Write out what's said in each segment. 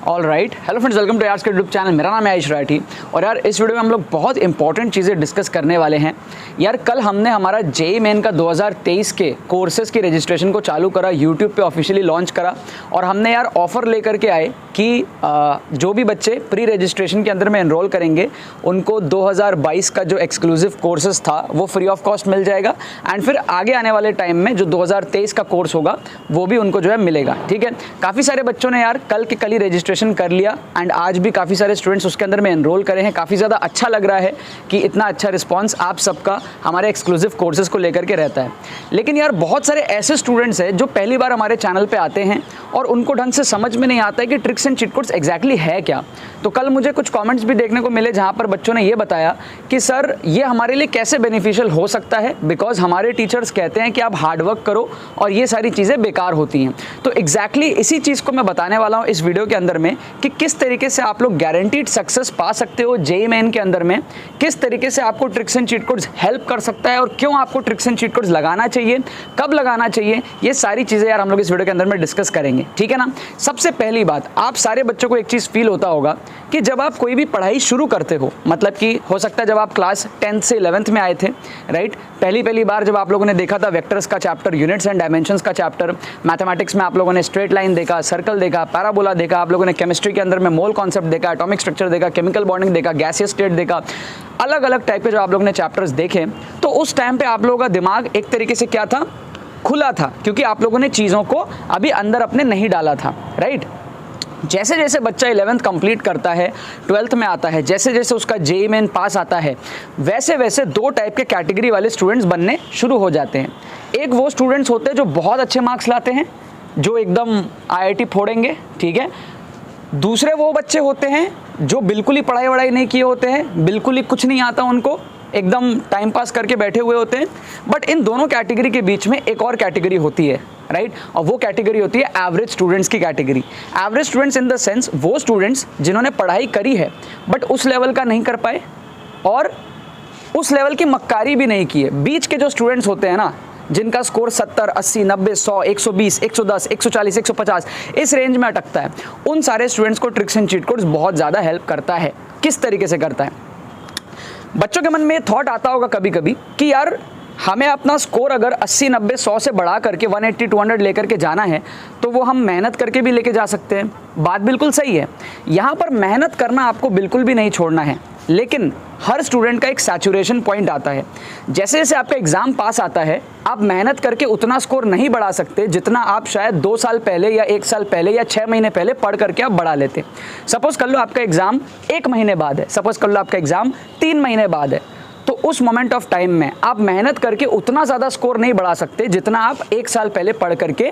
All right, hello friends, welcome to यार्स के YouTube channel. मेरा नाम है आयुष राठी और यार इस वीडियो में हम लोग बहुत इंपॉर्टेंट चीज़ें डिस्कस करने वाले हैं। यार कल हमने हमारा जेईई मेन का 2023 के कोर्सेज़ की रजिस्ट्रेशन को चालू करा, यूट्यूब पे ऑफिशियली लॉन्च करा और हमने यार ऑफ़र लेकर के आए कि जो भी बच्चे प्री रजिस्ट्रेशन के अंदर में एनरोल करेंगे उनको 2022 का जो एक्सक्लूसिव कोर्सेज़ था वो फ्री ऑफ कॉस्ट मिल जाएगा एंड फिर आगे आने वाले टाइम में जो 2023 का कोर्स होगा वो भी उनको जो है मिलेगा। ठीक है, काफ़ी सारे बच्चों ने यार कल के कल ही रजिस्ट्रेशन कर लिया एंड आज भी काफ़ी सारे स्टूडेंट्स उसके अंदर में एनरोल करे हैं। काफ़ी ज़्यादा अच्छा लग रहा है कि इतना अच्छा रिस्पांस आप सबका हमारे एक्सक्लूसिव कोर्सेज़ को लेकर के रहता है। लेकिन यार बहुत सारे ऐसे स्टूडेंट्स हैं जो पहली बार हमारे चैनल पे आते हैं और उनको ढंग से समझ में नहीं आता है कि tricks and cheat codes exactly है क्या। तो कल मुझे कुछ कमेंट्स भी देखने को मिले जहाँ पर बच्चों ने ये बताया कि सर ये हमारे लिए कैसे बेनिफिशियल हो सकता है, बिकॉज हमारे टीचर्स कहते हैं कि आप हार्डवर्क करो और ये सारी चीज़ें बेकार होती हैं। तो एग्जैक्टली इसी चीज़ को मैं बताने वाला हूँ इस वीडियो के अंदर में कि किस तरीके से आप लोग गारंटीड सक्सेस पा सकते हो जेईई मेन के अंदर में, किस तरीके से आपको tricks and cheat codes help कर सकता है और क्यों आपको ट्रिक्स एंड चीट कोड्स लगाना चाहिए, कब लगाना चाहिए, ये सारी चीज़ें यार हम लोग इस वीडियो के अंदर में डिस्कस करेंगे। ठीक है ना। सबसे पहली बात, आप सारे बच्चों को एक चीज़ फील होता होगा कि जब आप कोई भी पढ़ाई शुरू करते हो, मतलब कि हो सकता है जब आप क्लास 10th से 11th में आए थे, राइट, पहली बार जब आप लोगों ने देखा था वेक्टर्स का चैप्टर, यूनिट्स एंड डायमेंशंस का चैप्टर, मैथमेटिक्स में आप लोगों ने स्ट्रेट लाइन देखा, सर्कल देखा, पैराबोला देखा, आप लोगों ने केमिस्ट्री के अंदर में मोल कॉन्सेप्ट देखा, एटॉमिक स्ट्रक्चर देखा, केमिकल बॉन्डिंग देखा, गैसियस स्टेट देखा, अलग अलग टाइप के जो आप लोगों ने चैप्टर्स देखे, तो उस टाइम पे आप लोगों का दिमाग एक तरीके से क्या था, खुला था, क्योंकि आप लोगों ने चीज़ों को अभी अंदर अपने नहीं डाला था, राइट। जैसे जैसे बच्चा 11th कंप्लीट करता है, 12th में आता है, जैसे जैसे उसका जेईई मेन पास आता है, वैसे वैसे दो टाइप के कैटेगरी वाले स्टूडेंट्स बनने शुरू हो जाते हैं। एक वो स्टूडेंट्स होते हैं जो बहुत अच्छे मार्क्स लाते हैं, जो एकदम आईआईटी फोड़ेंगे, ठीक है। दूसरे वो बच्चे होते हैं जो बिल्कुल ही पढ़ाई वढ़ाई नहीं किए होते हैं, बिल्कुल ही कुछ नहीं आता उनको, एकदम टाइम पास करके बैठे हुए होते हैं। बट इन दोनों कैटेगरी के बीच में एक और कैटेगरी होती है, राइट, और वो कैटेगरी होती है एवरेज स्टूडेंट्स की category. Average students in the sense वो स्टूडेंट्स जिन्होंने पढ़ाई करी है बट उस लेवल का नहीं कर पाए और उस लेवल की मक्कारी भी नहीं की है। बीच के जो स्टूडेंट्स होते हैं ना, जिनका स्कोर 70, 80, 90, 100, 120, 110, 140, 150 इस रेंज में अटकता है, उन सारे स्टूडेंट्स को ट्रिक्स एंड चीट कोड्स बहुत ज़्यादा हेल्प करता है। किस तरीके से करता है? बच्चों के मन में थॉट आता होगा कभी कभी कि यार हमें अपना स्कोर अगर 80, 90, 100 से बढ़ा करके 180, 200 लेकर के जाना है तो वो हम मेहनत करके भी लेके जा सकते हैं। बात बिल्कुल सही है, यहाँ पर मेहनत करना आपको बिल्कुल भी नहीं छोड़ना है, लेकिन हर स्टूडेंट का एक सैचुरेशन पॉइंट आता है। जैसे जैसे आपका एग्ज़ाम पास आता है, आप मेहनत करके उतना स्कोर नहीं बढ़ा सकते जितना आप शायद 2 साल पहले या 1 साल पहले या 6 महीने पहले पढ़ करके आप बढ़ा लेते। सपोज़ कर लो आपका एग्ज़ाम 1 महीने बाद है, सपोज़ कर लो आपका एग्ज़ाम 3 महीने बाद है, तो उस मोमेंट ऑफ टाइम में आप मेहनत करके उतना ज़्यादा स्कोर नहीं बढ़ा सकते जितना आप 1 साल पहले पढ़ करके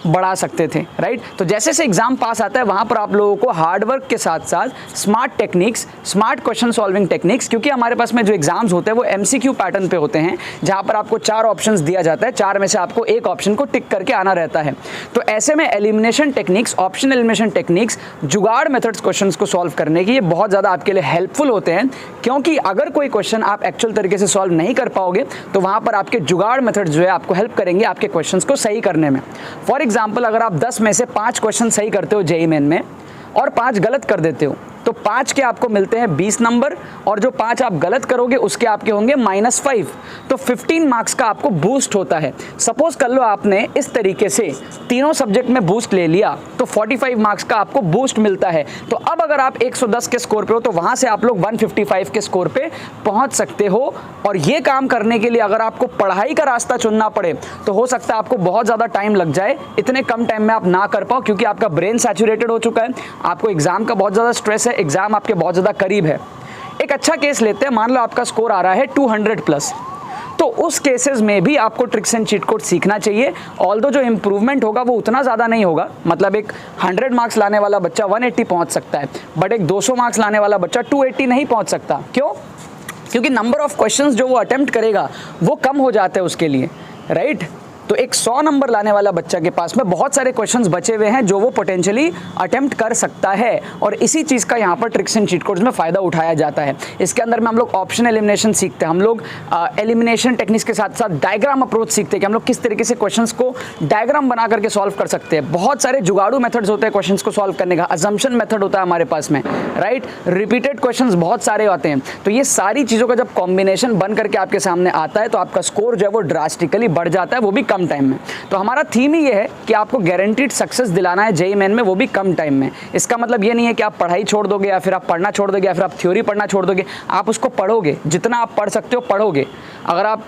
बढ़ा सकते थे, राइट। तो जैसे से एग्जाम पास आता है वहाँ पर आप लोगों को हार्डवर्क के साथ साथ smart techniques, smart question solving techniques, क्योंकि हमारे पास में जो एग्जाम्स होते हैं वो एमसीक्यू पैटर्न पे होते हैं, जहाँ पर आपको 4 ऑप्शंस दिया जाता है, 4 में से आपको एक ऑप्शन को टिक करके आना रहता है। तो ऐसे में elimination techniques, option elimination techniques, जुगाड़ मेथड्स क्वेश्चन को सॉल्व करने की ये बहुत ज़्यादा आपके लिए हेल्पफुल होते हैं, क्योंकि अगर कोई क्वेश्चन आप एक्चुअल तरीके से सॉल्व नहीं कर पाओगे तो वहाँ पर आपके जुगाड़ मेथड जो है आपको हेल्प करेंगे आपके क्वेश्चन को सही करने में। फॉर एग्जाम्पल, अगर आप 10 में से 5 क्वेश्चन सही करते हो जेईई मेन में और 5 गलत कर देते हो तो 5 के आपको मिलते हैं 20 नंबर और जो 5 आप गलत करोगे उसके आपके होंगे -5, तो 15 मार्क्स का आपको बूस्ट होता है। सपोज कर लो आपने इस तरीके से तीनों सब्जेक्ट में बूस्ट ले लिया तो 45 मार्क्स का आपको बूस्ट मिलता है। तो अब अगर आप 110 के स्कोर पे हो तो वहां से आप लोग 155 के स्कोर पे पहुंच सकते हो। और ये काम करने के लिए अगर आपको पढ़ाई का रास्ता चुनना पड़े तो हो सकता है आपको बहुत ज़्यादा टाइम लग जाए, इतने कम टाइम में आप ना कर पाओ, क्योंकि आपका ब्रेन सैचुरेटेड हो चुका है, आपको एग्जाम का बहुत ज़्यादा स्ट्रेस है, एग्जाम आपके बहुत ज़्यादा करीब है। एक अच्छा केस लेते हैं, मान लो आपका स्कोर आ रहा है 200+, तो उस केसेस में भी आपको ट्रिक्स एंड चीट कोड सीखना चाहिए। ऑल्दो जो इंप्रूवमेंट होगा वो उतना ज़्यादा नहीं होगा, मतलब एक 100 मार्क्स लाने वाला बच्चा 180 पहुंच सकता है, बट एक 200 मार्क्स लाने वाला बच्चा 280 नहीं पहुंच सकता। क्यों? क्योंकि नंबर ऑफ क्वेश्चंस जो वो अटेम्प्ट करेगा वो कम हो जाते हैं उसके लिए, राइट। तो एक 100 नंबर लाने वाला बच्चा के पास में बहुत सारे क्वेश्चंस बचे हुए हैं जो वो पोटेंशियली अटेम्प्ट कर सकता है, और इसी चीज़ का यहाँ पर ट्रिक्स एंड चीट कोड्स में फ़ायदा उठाया जाता है। इसके अंदर में हम लोग ऑप्शन एलिमिनेशन सीखते हैं, हम लोग एलिमिनेशन टेक्निक्स के साथ साथ डायग्राम अप्रोच सीखते हैं कि हम लोग किस तरीके से क्वेश्चंस को डायग्राम बना करके सॉल्व कर सकते हैं। बहुत सारे जुगाड़ू मेथड्स होते हैं क्वेश्चंस को सॉल्व करने का, अजम्पशन मेथड होता है हमारे पास में, राइट, रिपीटेड क्वेश्चंस बहुत सारे आते हैं। तो ये सारी चीज़ों का जब कॉम्बिनेशन बन करके आपके सामने आता है तो आपका स्कोर जो है वो ड्रास्टिकली बढ़ जाता है, वो भी कम टाइम में। तो हमारा थीम ही ये है कि आपको गारंटीड सक्सेस दिलाना है जेईई मेन में, वो भी कम टाइम में। इसका मतलब ये नहीं है कि आप पढ़ाई छोड़ दोगे या फिर आप पढ़ना छोड़ दोगे या फिर आप थ्योरी पढ़ना छोड़ दोगे, आप उसको पढ़ोगे, जितना आप पढ़ सकते हो पढ़ोगे। अगर आप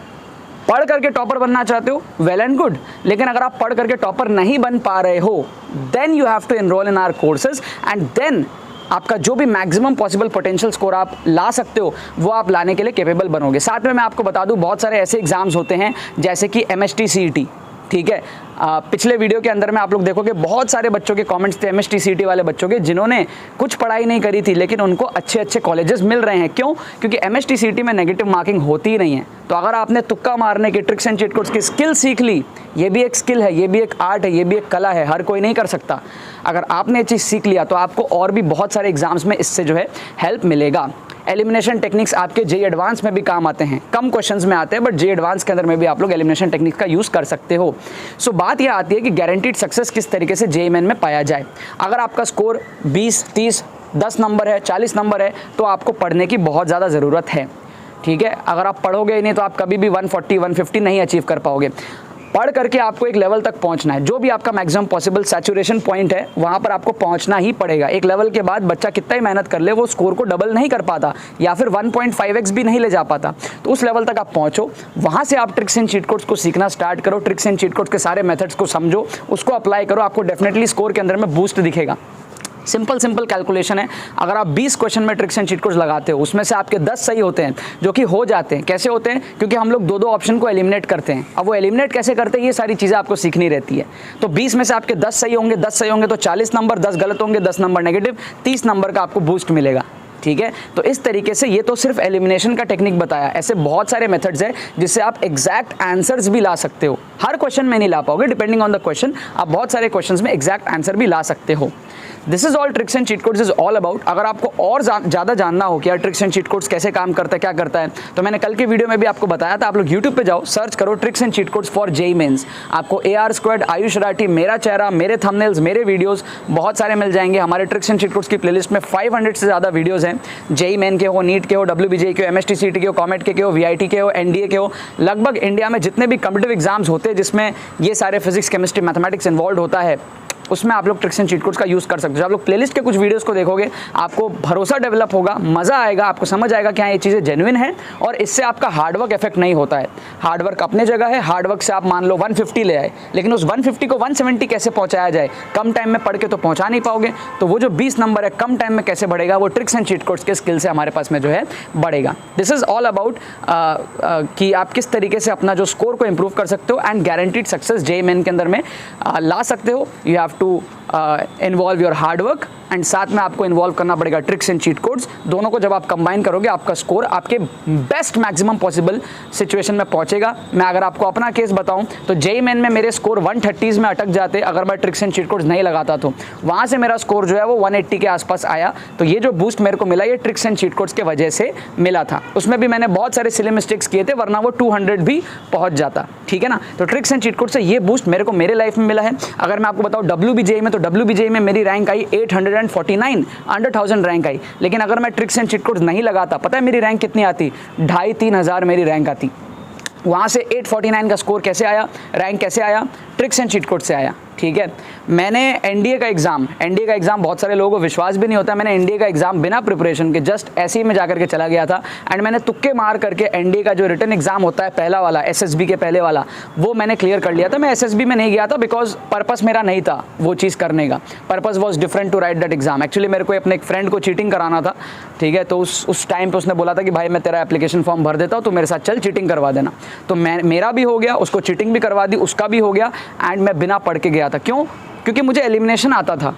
पढ़ करके टॉपर बनना चाहते हो, वेल एंड गुड, लेकिन अगर आप पढ़ करके टॉपर नहीं बन पा रहे हो, then you have to enrol in our courses and then आपका जो भी मैक्सिमम पॉसिबल पोटेंशियल स्कोर आप ला सकते हो वो आप लाने के लिए कैपेबल बनोगे। साथ में मैं आपको बता दूं बहुत सारे ऐसे एग्जाम्स होते हैं जैसे कि MST CET, ठीक है। पिछले वीडियो के अंदर में आप लोग देखोगे बहुत सारे बच्चों के कमेंट्स थे MST CET वाले बच्चों के, जिन्होंने कुछ पढ़ाई नहीं करी थी लेकिन उनको अच्छे अच्छे कॉलेजेस मिल रहे हैं। क्यों? क्योंकि MST CET में नेगेटिव मार्किंग होती ही नहीं है। तो अगर आपने तुक्का मारने की ट्रिक्स एंड चीट कोड्स की स्किल सीख ली, ये भी एक स्किल है, ये भी एक आर्ट है, ये भी एक कला है, हर कोई नहीं कर सकता। अगर आपने ये चीज़ सीख लिया तो आपको और भी बहुत सारे एग्जाम्स में इससे जो है हेल्प मिलेगा। एलिमिनेशन टेक्निक्स आपके जेईई एडवांस में भी काम आते हैं, कम क्वेश्चंस में आते हैं बट जेईई एडवांस के अंदर में भी आप लोग एलिमिनेशन टेक्निक्स का यूज़ कर सकते हो। सो बात यह आती है कि गारंटीड सक्सेस किस तरीके से जेईई मेन में पाया जाए। अगर आपका स्कोर 20, 30, 10 नंबर है, 40 नंबर है, तो आपको पढ़ने की बहुत ज़्यादा ज़रूरत है, ठीक है। अगर आप पढ़ोगे ही नहीं तो आप कभी भी 140, 150 नहीं अचीव कर पाओगे। पढ़ करके आपको एक लेवल तक पहुंचना है, जो भी आपका मैक्सिमम पॉसिबल सैचुरेशन पॉइंट है वहां पर आपको पहुंचना ही पड़ेगा। एक लेवल के बाद बच्चा कितना ही मेहनत कर ले वो स्कोर को डबल नहीं कर पाता या फिर 1.5x भी नहीं ले जा पाता। तो उस लेवल तक आप पहुंचो, वहां से आप ट्रिक्स एंड चीट कोड्स को सीखना स्टार्ट करो, ट्रिक्स एंड चीट कोड्स के सारे मेथड्स को समझो, उसको अप्लाई करो, आपको डेफिनेटली स्कोर के अंदर में बूस्ट दिखेगा। सिंपल कैलकुलेशन है, अगर आप 20 क्वेश्चन में ट्रिक्स एंड चीट कोड्स लगाते हो, उसमें से आपके 10 सही होते हैं, जो कि हो जाते हैं। कैसे होते हैं? क्योंकि हम लोग दो ऑप्शन को एलिमिनेट करते हैं। अब वो एलिमिनेट कैसे करते हैं ये सारी चीज़ें आपको सीखनी रहती है। तो 20 में से आपके 10 सही होंगे, 10 सही होंगे तो 40 नंबर, 10 गलत होंगे, 10 नंबर नेगेटिव, 30 नंबर का आपको बूस्ट मिलेगा, ठीक है। तो इस तरीके से ये तो सिर्फ एलिमिनेशन का टेक्निक बताया, ऐसे बहुत सारे मेथड्स हैं जिससे आप एग्जैक्ट आंसर्स भी ला सकते हो। हर क्वेश्चन में नहीं ला पाओगे, डिपेंडिंग ऑन द क्वेश्चन, आप बहुत सारे क्वेश्चंस में एग्जैक्ट आंसर भी ला सकते हो। This is all tricks and cheat codes is all about. अगर आपको और ज़्यादा जानना हो कि यार ट्रिक्स एंड चीट कोड्स कैसे काम करता है, क्या करता है, तो मैंने कल के वीडियो में भी आपको बताया था। आप लोग यूट्यूब पे जाओ, सर्च करो tricks and cheat codes for JEE Mains, आपको AR स्क्वाड, आयुष राठी, मेरा चेहरा, मेरे थंबनेल्स, मेरे वीडियोस बहुत सारे मिल जाएंगे। हमारे ट्रिक्स एंड चीट कोड्स की प्लेलिस्ट में 500 से ज़्यादा वीडियोज़ हैं, जेईई मेन के हो, नीट के हो, WBJ के हो, MST CET के हो, कॉमेट के हो, VIT के हो, NDA के हो, लगभग इंडिया में जितने भी कॉम्पिटिटिव एग्जाम्स होते हैं जिसमें ये सारे फिजिक्स, केमिस्ट्री, मैथमेटिक्स इन्वॉल्व होता है, उसमें आप लोग ट्रिक्स एंड चीट कोड्स का यूज़ कर सकते हो। आप लोग प्लेलिस्ट के कुछ वीडियोस को देखोगे, आपको भरोसा डेवलप होगा, मज़ा आएगा, आपको समझ आएगा कि हाँ ये चीज़ें जेन्युइन है और इससे आपका हार्डवर्क इफेक्ट नहीं होता है। हार्डवर्क अपने जगह है, हार्डवर्क से आप मान लो 150 ले आए, लेकिन उस 150 को 170 कैसे पहुँचाया जाए, कम टाइम में पढ़ के तो पहुँचा नहीं पाओगे। तो वो जो 20 नंबर है कम टाइम में कैसे बढ़ेगा, वो ट्रिक्स एंड चीट कोड्स के स्किल से हमारे पास में जो है बढ़ेगा। दिस इज़ ऑल अबाउट कि आप किस तरीके से अपना जो स्कोर को इम्प्रूव कर सकते हो and guaranteed success JEE Main के अंदर में ला सकते हो। You have to involve your hard work and साथ में आपको इन्वॉल्व करना पड़ेगा ट्रिक्स एंड चीट कोड्स। दोनों को जब आप कंबाइन करोगे आपका स्कोर आपके बेस्ट मैक्सिमम पॉसिबल सिचुएशन में पहुंचेगा। मैं अगर आपको अपना केस बताऊं तो जेईई मेन में मेरे स्कोर 130s में अटक जाते अगर मैं ट्रिक्स एंड चीट कोड्स नहीं लगाता तो वहां से मेरा स्कोर जो है वो 180 के आसपास आया। तो ये जो बूस्ट मेरे को मिला ये ट्रिक्स एंड चीट कोड्स के वजह से मिला था। उसमें भी मैंने बहुत सारे सिली मिस्टेक्स किए थे वरना वो 200 भी पहुंच जाता, ठीक है ना। तो ट्रिक्स एंड चीट कोड से ये बूस्ट मेरे को मेरे लाइफ में मिला है। अगर मैं आपको बताऊं WBJ में, तो WBJ में मेरी रैंक आई 849, अंडर 1000 रैंक आई। लेकिन अगर मैं ट्रिक्स एंड चीट कोड्स नहीं लगाता, पता है मेरी रैंक कितनी आती? 2,500-3 हज़ार मेरी रैंक आती। वहाँ से 849 का स्कोर कैसे आया, रैंक कैसे आया? ट्रिक्स एंड चीट कोड से आया, ठीक है। मैंने एनडीए का एग्ज़ाम बहुत सारे लोगों को विश्वास भी नहीं होता, मैंने एनडीए का एग्ज़ाम बिना प्रिपरेशन के जस्ट ऐसे ही में जाकर के चला गया था एंड मैंने तुक्के मार करके एनडीए का जो रिटन एग्ज़ाम होता है पहला वाला, एसएसबी के पहले वाला, वो मैंने क्लियर कर लिया था। मैं एसएसबी में नहीं गया था बिकॉज पर्पस मेरा नहीं था वो चीज़ करने का। Purpose was different to write that exam. Actually मेरे को अपने एक फ्रेंड को चीटिंग कराना था, ठीक है। तो उस टाइम पर उसने बोला था कि भाई मैं तेरा एप्लीकेशन फॉर्म भर देता हूँ, तो मेरे साथ चल चीटिंग करवा देना। तो मेरा भी हो गया, उसको चीटिंग भी करवा दी, उसका भी हो गया एंड मैं बिना पढ़ के गया था। क्यों? क्योंकि मुझे एलिमिनेशन आता था।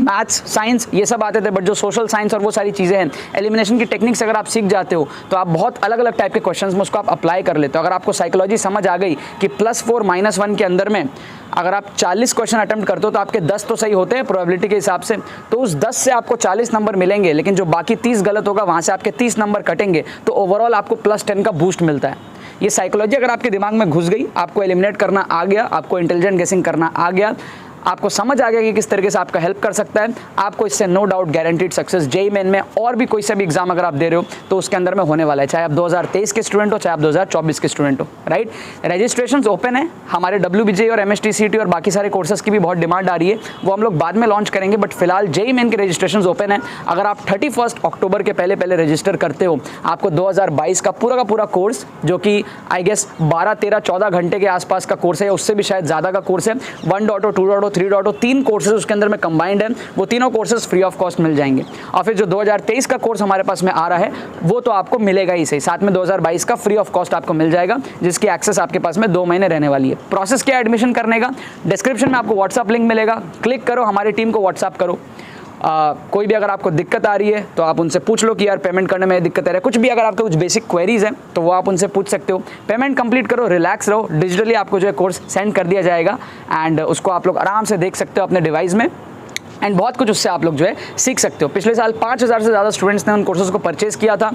मैथ्स, साइंस ये सब आते थे, बट जो सोशल साइंस और वो सारी चीज़ें हैं, एलिमिनेशन की टेक्निक्स अगर आप सीख जाते हो तो आप बहुत अलग अलग टाइप के क्वेश्चंस में उसको आप अप्लाई कर लेते हो। अगर आपको साइकोलॉजी समझ आ गई कि +4 -1 के अंदर में अगर आप 40 क्वेश्चन अटेम्प्ट करते हो तो आपके 10 तो सही होते हैं प्रोबेबिलिटी के हिसाब से, तो उस 10 से आपको 40 नंबर मिलेंगे, लेकिन जो बाकी 30 गलत होगा वहाँ से आपके 30 नंबर कटेंगे, तो ओवरऑल आपको +10 का बूस्ट मिलता है। ये साइकोलॉजी अगर आपके दिमाग में घुस गई, आपको एलिमिनेट करना आ गया, आपको इंटेलिजेंट गेसिंग करना आ गया, आपको समझ आ गया कि किस तरीके से आपका हेल्प कर सकता है, आपको इससे no doubt guaranteed success JEE Main में और भी कोई सा भी एग्जाम अगर आप दे रहे हो तो उसके अंदर में होने वाला है, चाहे आप 2023 के स्टूडेंट हो, चाहे आप 2024 के स्टूडेंट हो, राइट। रजिस्ट्रेशन ओपन है, हमारे WBJ और MSTCT और बाकी सारे कोर्सेज की भी बहुत डिमांड आ रही है, वो हम लोग बाद में लॉन्च करेंगे, बट फिलहाल जेईई मेन के रजिस्ट्रेशन ओपन है। अगर आप 31 अक्टूबर के पहले पहले रजिस्टर करते हो, आपको 2022 का पूरा कोर्स, जो कि आई गेस 12, 13, 14 घंटे के आसपास का कोर्स है या उससे भी शायद ज़्यादा का कोर्स है, 1.0, 2.0, 3.0, 3 कोर्सेज उसके अंदर में कंबाइंड है, वो तीनों कोर्सेज फ्री ऑफ कॉस्ट मिल जाएंगे। और फिर जो 2023 का कोर्स हमारे पास में आ रहा है वो तो आपको मिलेगा ही सही, साथ में 2022 का फ्री ऑफ कॉस्ट आपको मिल जाएगा, जिसकी एक्सेस आपके पास में 2 महीने रहने वाली है। प्रोसेस क्या है एडमिशन करने का, डिस्क्रिप्शन में आपको व्हाट्सअप लिंक मिलेगा, क्लिक करो, हमारी टीम को व्हाट्सअप करो। कोई भी अगर आपको दिक्कत आ रही है तो आप उनसे पूछ लो कि यार पेमेंट करने में दिक्कत आ रहा है, कुछ भी अगर आपके कुछ बेसिक क्वेरीज हैं तो वो आप उनसे पूछ सकते हो। पेमेंट कंप्लीट करो, रिलैक्स रहो, डिजिटली आपको जो है कोर्स सेंड कर दिया जाएगा एंड उसको आप लोग आराम से देख सकते हो अपने डिवाइस में, एंड बहुत कुछ उससे आप लोग जो है सीख सकते हो। पिछले साल 5000 से ज़्यादा स्टूडेंट्स ने उन कोर्सेज को परचेज़ किया था,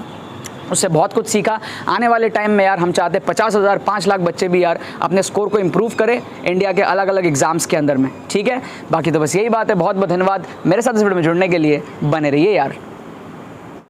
उससे बहुत कुछ सीखा। आने वाले टाइम में यार हम चाहते हैं 50,000, 5 लाख बच्चे भी यार अपने स्कोर को इंप्रूव करें इंडिया के अलग अलग एग्जाम्स के अंदर में, ठीक है। बाकी तो बस यही बात है, बहुत बहुत धन्यवाद मेरे साथ इस वीडियो में जुड़ने के लिए, बने रहिए यार।